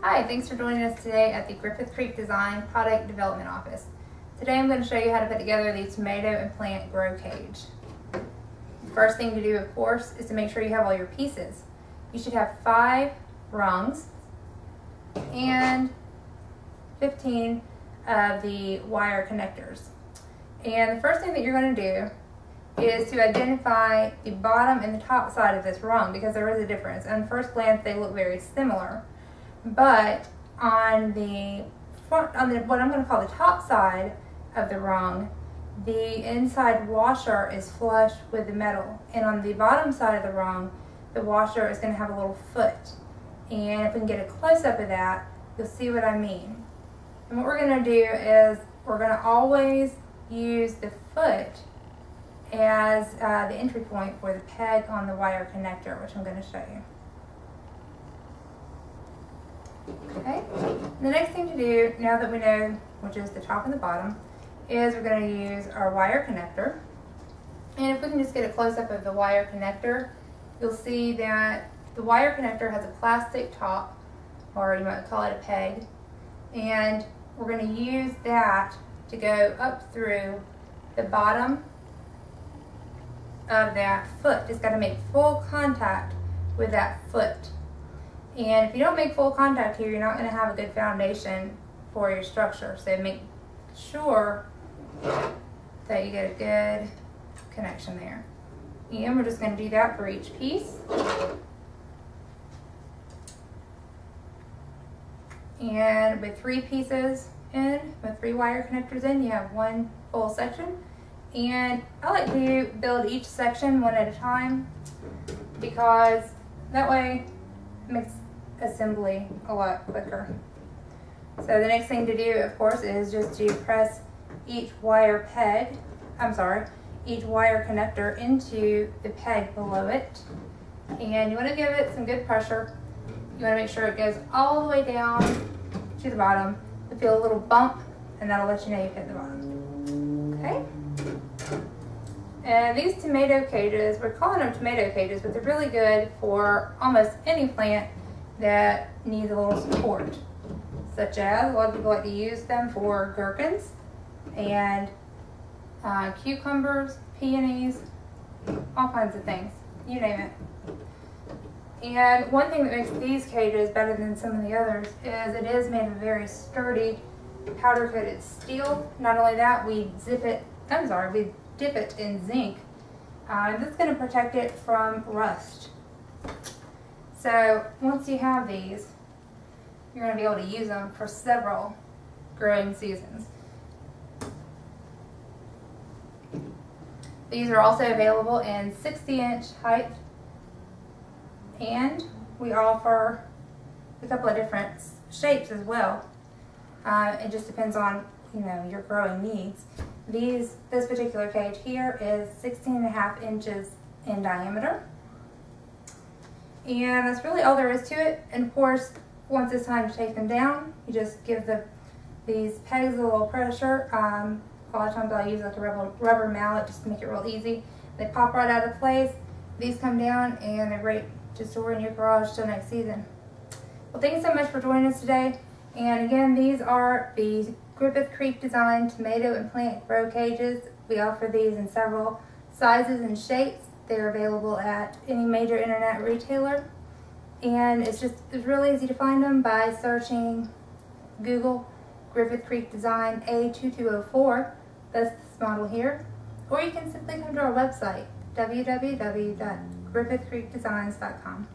Hi, thanks for joining us today at the Griffith Creek Design Product Development Office. Today I'm going to show you how to put together the tomato and plant grow cage. The first thing to do, of course, is to make sure you have all your pieces. You should have 5 rungs and 15 of the wire connectors. And the first thing that you're going to do is to identify the bottom and the top side of this rung, because there is a difference. On first glance they look very similar, but on the front, what I'm going to call the top side of the rung, the inside washer is flush with the metal, and on the bottom side of the rung, the washer is going to have a little foot. And if we can get a close-up of that, you'll see what I mean. And what we're going to do is we're going to always use the foot as the entry point for the peg on the wire connector, which I'm going to show you. Okay, the next thing to do, now that we know which is the top and the bottom, is we're going to use our wire connector. And if we can just get a close-up of the wire connector, you'll see that the wire connector has a plastic top, or you might call it a peg, and we're going to use that to go up through the bottom of that foot. It's got to make full contact with that foot. And if you don't make full contact here, you're not going to have a good foundation for your structure. So make sure that you get a good connection there. And we're just going to do that for each piece. And with 3 pieces in, with 3 wire connectors in, you have 1 full section. And I like to build each section one at a time, because that way it makes assembly a lot quicker. So the next thing to do, of course, is just to press each wire connector into the peg below it. And you want to give it some good pressure. You want to make sure it goes all the way down to the bottom. You'll feel a little bump, and that'll let you know you've hit the bottom. Okay? And these tomato cages, we're calling them tomato cages, but they're really good for almost any plant that needs a little support, such as a lot of people like to use them for gherkins and cucumbers, peonies, all kinds of things, you name it. And one thing that makes these cages better than some of the others is it is made of very sturdy powder coated steel. Not only that, we dip it in zinc. That's going to protect it from rust. So once you have these, you're going to be able to use them for several growing seasons. These are also available in 60-inch height, and we offer a couple of different shapes as well. It just depends on your growing needs. This particular cage here is 16.5 inches in diameter. And that's really all there is to it. And of course, once it's time to take them down, you just give these pegs a little pressure. A lot of times I'll use like a rubber mallet just to make it real easy. They pop right out of place. These come down and they're great to store in your garage till next season. Well, thanks so much for joining us today. And again, these are the Griffith Creek Design Tomato and Plant Grow Cages. We offer these in several sizes and shapes. They're available at any major internet retailer, and it's really easy to find them by searching Google Griffith Creek Design A2204. That's this model here, or you can simply come to our website www.griffithcreekdesigns.com.